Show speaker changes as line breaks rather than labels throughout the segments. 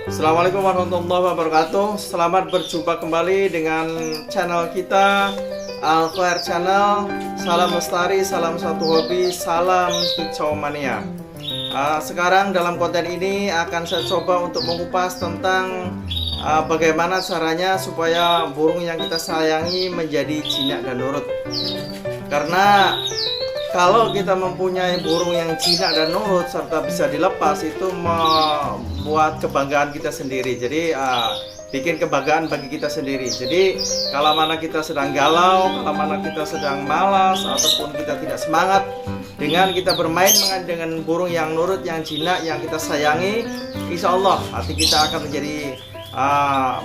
Assalamualaikum warahmatullahi wabarakatuh. Selamat berjumpa kembali dengan channel kita, Al Khair Channel. Salam lestari, salam satu hobi, salam hijau mania. Sekarang dalam konten ini akan saya coba untuk mengupas tentang bagaimana caranya supaya burung yang kita sayangi menjadi jinak dan nurut. Karena kalau kita mempunyai burung yang jinak dan nurut serta bisa dilepas, itu membuat kebanggaan kita sendiri. Jadi bikin kebanggaan bagi kita sendiri. Jadi kalau mana kita sedang galau, kalau mana kita sedang malas ataupun kita tidak semangat, dengan kita bermain dengan burung yang nurut, yang jinak, yang kita sayangi, insya Allah hati kita akan menjadi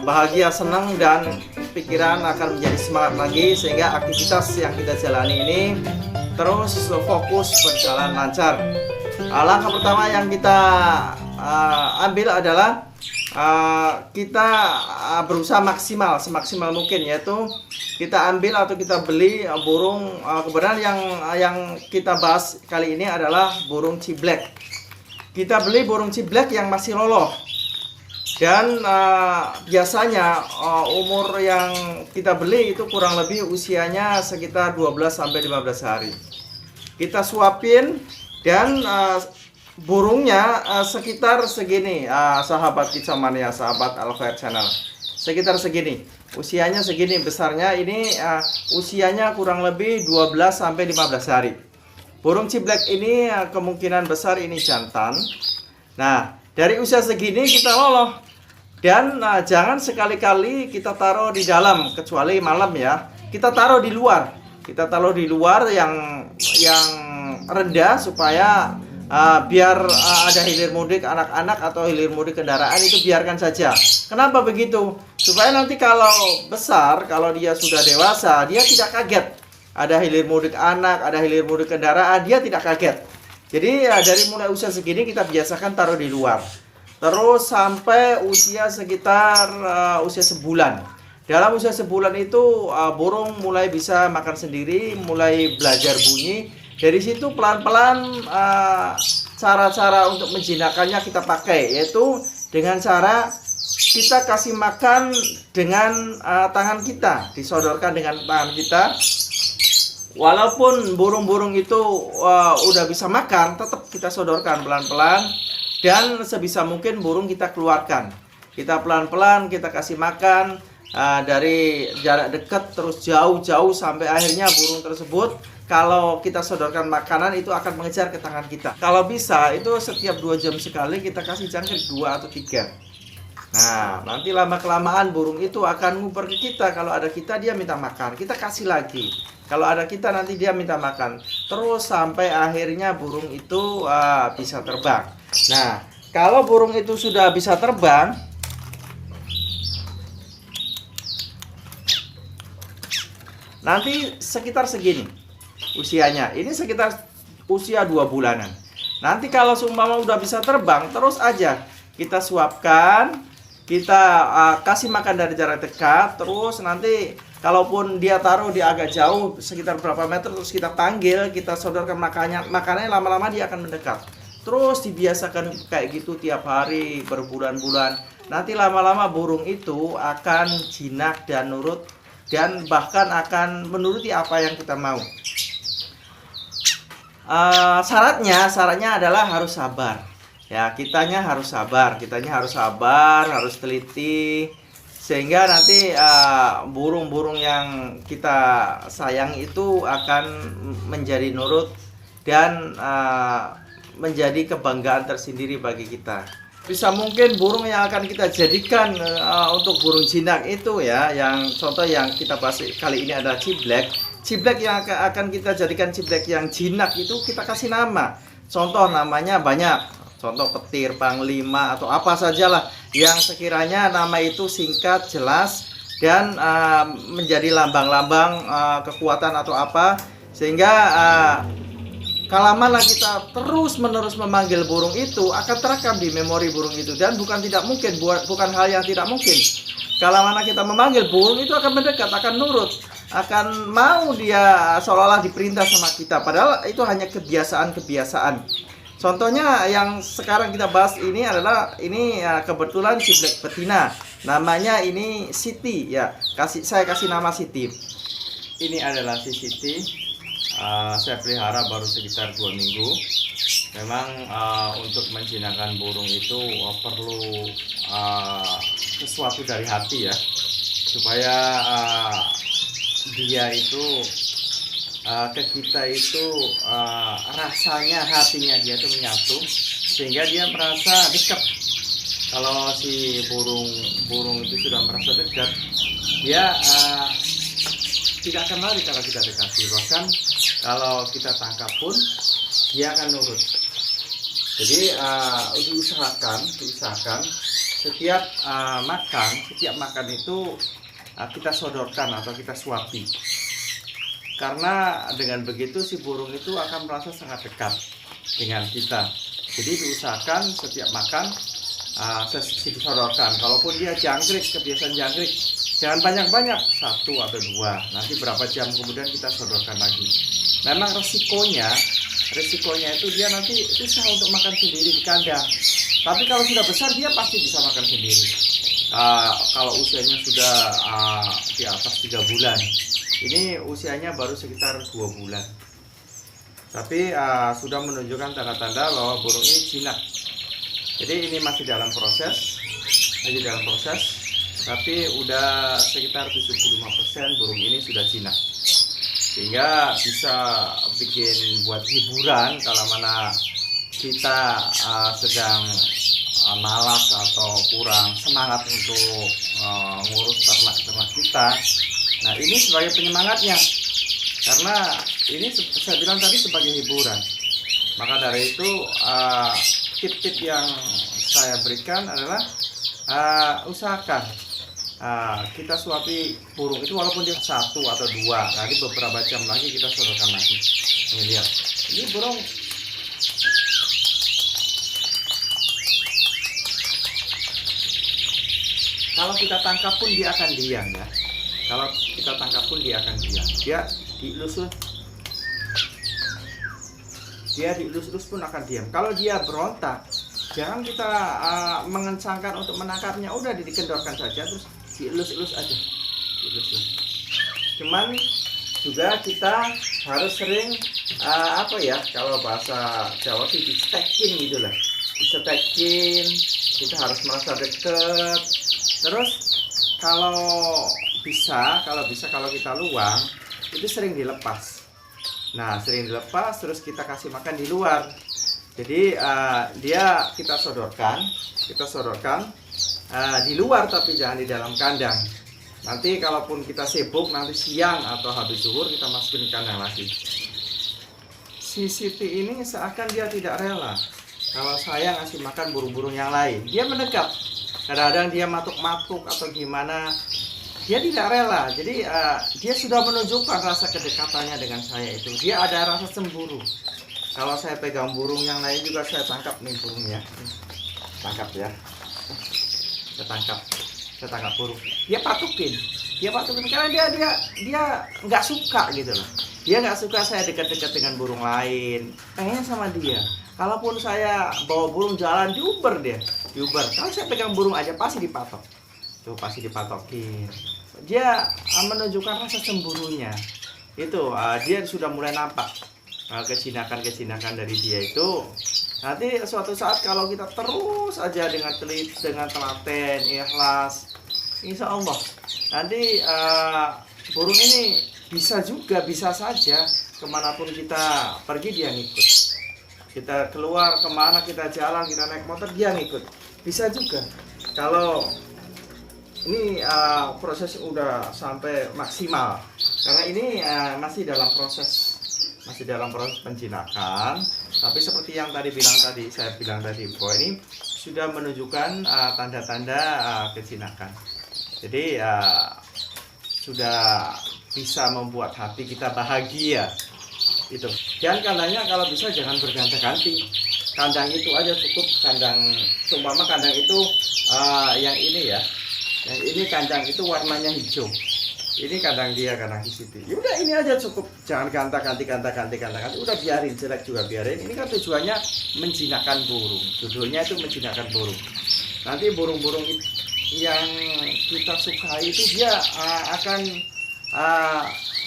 bahagia, senang, dan pikiran akan menjadi semangat lagi, sehingga aktivitas yang kita jalani ini terus fokus berjalan lancar. Langkah pertama yang kita ambil adalah kita berusaha semaksimal mungkin, yaitu kita ambil atau kita beli burung. Kebetulan yang kita bahas kali ini adalah burung ciblek. Kita beli burung ciblek yang masih loloh, dan biasanya umur yang kita beli itu kurang lebih usianya sekitar 12-15 hari. Kita suapin, dan burungnya sekitar segini, sahabat hijau mania, sahabat Al Khair Channel, sekitar segini, usianya segini besarnya. Ini usianya kurang lebih 12-15 hari. Burung ciblek ini kemungkinan besar ini jantan. Nah, dari usia segini kita loloh, dan jangan sekali-kali kita taruh di dalam, kecuali malam ya. Kita taruh di luar. Kita taruh di luar yang rendah, supaya biar ada hilir mudik anak-anak atau hilir mudik kendaraan, itu biarkan saja. Kenapa begitu? Supaya nanti kalau besar, kalau dia sudah dewasa, dia tidak kaget. Ada hilir mudik anak, ada hilir mudik kendaraan, dia tidak kaget. Jadi dari mulai usia segini kita biasakan taruh di luar, terus sampai usia sekitar usia sebulan. Dalam usia sebulan itu burung mulai bisa makan sendiri, mulai belajar bunyi. Dari situ pelan-pelan cara-cara untuk menjinakkannya kita pakai, yaitu dengan cara kita kasih makan dengan tangan kita, disodorkan dengan tangan kita. Walaupun burung-burung itu udah bisa makan, tetap kita sodorkan pelan-pelan, dan sebisa mungkin burung kita keluarkan. Kita pelan-pelan kita kasih makan dari jarak dekat terus jauh-jauh, sampai akhirnya burung tersebut, kalau kita sodorkan makanan, itu akan mengejar ke tangan kita. Kalau bisa itu setiap 2 jam sekali kita kasih jangkrik 2 atau 3. Nah, nanti lama-kelamaan burung itu akan nguber ke kita. Kalau ada kita, dia minta makan, kita kasih lagi. Kalau ada kita, nanti dia minta makan. Terus sampai akhirnya burung itu bisa terbang. Nah, kalau burung itu sudah bisa terbang, nanti sekitar segini usianya. Ini sekitar usia 2 bulanan. Nanti kalau seumpama udah bisa terbang, terus aja kita suapkan, kita kasih makan dari jarak dekat. Terus nanti kalaupun dia taruh di agak jauh, sekitar berapa meter, terus kita panggil, kita sodorkan makanannya, lama-lama dia akan mendekat. Terus dibiasakan kayak gitu tiap hari berbulan-bulan. Nanti lama-lama burung itu akan jinak dan nurut, dan bahkan akan menuruti apa yang kita mau. Syaratnya adalah harus sabar. Ya, kitanya harus sabar, harus teliti, sehingga nanti burung-burung yang kita sayang itu akan menjadi nurut, dan menjadi kebanggaan tersendiri bagi kita. Bisa mungkin burung yang akan kita jadikan untuk burung jinak itu ya, yang contoh yang kita bahas kali ini adalah ciblek. Ciblek yang akan kita jadikan ciblek yang jinak itu kita kasih nama. Contoh namanya banyak. Contoh petir, panglima, atau apa sajalah yang sekiranya nama itu singkat, jelas, dan menjadi lambang-lambang kekuatan atau apa, sehingga kalau mana kita terus-menerus memanggil burung itu, akan terekam di memori burung itu. Dan bukan hal yang tidak mungkin. Kalau mana kita memanggil burung itu akan mendekat, akan nurut, akan mau dia seolah-olah diperintah sama kita. Padahal itu hanya kebiasaan. Contohnya yang sekarang kita bahas ini adalah kebetulan si black betina. Namanya ini Siti ya. Saya kasih nama Siti. Ini adalah si Siti. Saya pelihara baru sekitar 2 minggu. Memang untuk menjinakkan burung itu perlu sesuatu dari hati ya, supaya dia itu ke kita itu rasanya, hatinya dia itu menyatu, sehingga dia merasa dekat. Kalau si burung itu sudah merasa dekat, dia tidak akan lari kalau kita dekati. Bahkan kalau kita tangkap pun dia akan nurut. Jadi diusahakan setiap makan itu kita sodorkan atau kita suapi. Karena dengan begitu si burung itu akan merasa sangat dekat dengan kita. Jadi diusahakan setiap makan disodorkan. Kalaupun dia jangkrik, kebiasaan jangkrik, jangan banyak-banyak, 1 atau 2. Nanti berapa jam kemudian kita sodorkan lagi. Memang resikonya itu dia nanti susah untuk makan sendiri di kandang. Tapi kalau sudah besar dia pasti bisa makan sendiri. Kalau usianya sudah di atas 3 bulan, ini usianya baru sekitar 2 bulan. Tapi sudah menunjukkan tanda-tanda bahwa burung ini jinak. Jadi ini masih dalam proses. Tapi udah sekitar 75% burung ini sudah jinak. Sehingga bisa bikin buat hiburan kalau mana kita sedang malas atau kurang semangat untuk ngurus ternak kita. Nah, ini sebagai penyemangatnya, karena ini saya bilang tadi sebagai hiburan. Maka dari itu tip-tip yang saya berikan adalah usahakan kita suapi burung itu walaupun dia 1 atau 2. Nanti beberapa jam lagi kita sodorkan lagi. Ini lihat, ini burung kalau kita tangkap pun dia akan diam ya. Kalau kita tangkap pun dia akan diam. Dia dielus-elus pun akan diam. Kalau dia berontak, jangan kita mengencangkan untuk menangkapnya. Udah dikendorkan saja, terus dielus-elus aja. Cuman juga kita harus sering kalau bahasa Jawa sih di-stacking gitu lah. Di-stacking, kita harus merasa deket. Terus kalau kita luang itu sering dilepas. Nah, sering dilepas terus kita kasih makan di luar. Jadi kita sodorkan di luar, tapi jangan di dalam kandang. Nanti kalaupun kita sibuk, nanti siang atau habis zuhur kita masukin kandang lagi. Si Siti ini seakan dia tidak rela kalau saya ngasih makan burung-burung yang lain. Dia mendekat. Kadang-kadang dia matuk-matuk atau gimana, dia tidak rela. Jadi dia sudah menunjukkan rasa kedekatannya dengan saya itu. Dia ada rasa cemburu. Kalau saya pegang burung yang lain juga saya tangkap nih burungnya. Tangkap ya. Saya tangkap burung. Dia patukin karena dia nggak suka gitu loh. Dia nggak suka saya dekat-dekat dengan burung lain. Pengennya sama dia. Kalaupun saya bawa burung jalan, diuber. Kalau saya pegang burung aja pasti dipatok. Tuh, pasti dipatokin. Dia menunjukkan rasa cemburunya. Itu dia sudah mulai nampak kejinakan dari dia itu. Nanti suatu saat kalau kita terus aja dengan telaten, ikhlas, insya Allah nanti burung ini bisa saja kemanapun kita pergi dia ngikut. Kita keluar kemana, kita jalan, kita naik motor, dia ngikut. Bisa juga. Kalau ini proses udah sampai maksimal, karena ini masih dalam proses penjinakan. Tapi seperti yang saya bilang tadi, bahwa ini sudah menunjukkan tanda-tanda kejinakan. Jadi sudah bisa membuat hati kita bahagia. Itu. Dan kandangnya kalau bisa jangan berganti-ganti. Kandang itu aja cukup. Seumpama kandang itu yang ini ya. Yang ini kandang itu warnanya hijau. Ini kandang dia, kandang di situ. Ya udah ini aja cukup, jangan ganti. Udah biarin, jelek juga biarin. Ini kan tujuannya menjinakkan burung. Judulnya itu menjinakkan burung. Nanti burung-burung yang kita sukai itu dia akan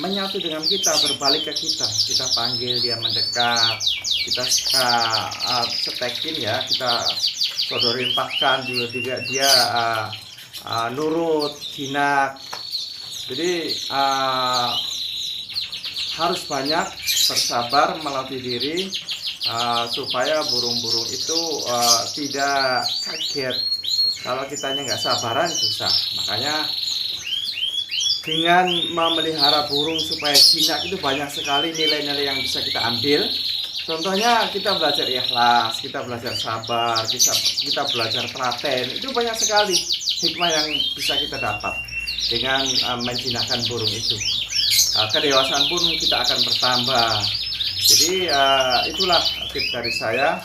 menyatu dengan kita, berbalik ke kita. Kita panggil dia mendekat, kita setekin ya, kita sodorin pakan juga dia nurut, jinak. Jadi harus banyak bersabar, melatih diri supaya burung-burung itu tidak kaget. Kalau kitanya nggak sabaran susah. Makanya dengan memelihara burung supaya jinak itu banyak sekali nilai-nilai yang bisa kita ambil. Contohnya kita belajar ikhlas, kita belajar sabar, kita belajar telaten. Itu banyak sekali hikmah yang bisa kita dapat dengan menjinakkan burung itu. Kedewasaan pun kita akan bertambah. Jadi itulah tips dari saya.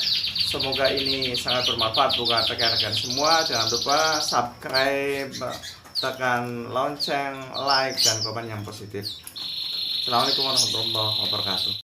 Semoga ini sangat bermanfaat buat rekan-rekan semua. Jangan lupa subscribe, tekan lonceng, like, dan komen yang positif. Assalamualaikum warahmatullahi wabarakatuh.